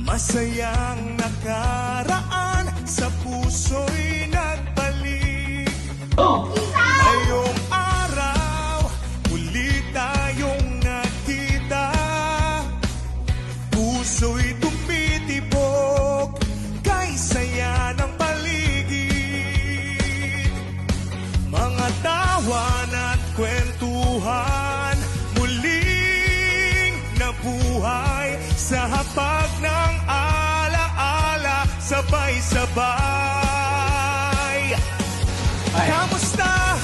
Masayang nakaraan sa puso'y nagbalik. Ngayong araw, muli tayong nagkita. Puso'y tumitibok, kay saya ng paligid. Mga tawan at kwentuhan, muling nabuhay sa hapag ng alaala, sabay-sabay. Kamusta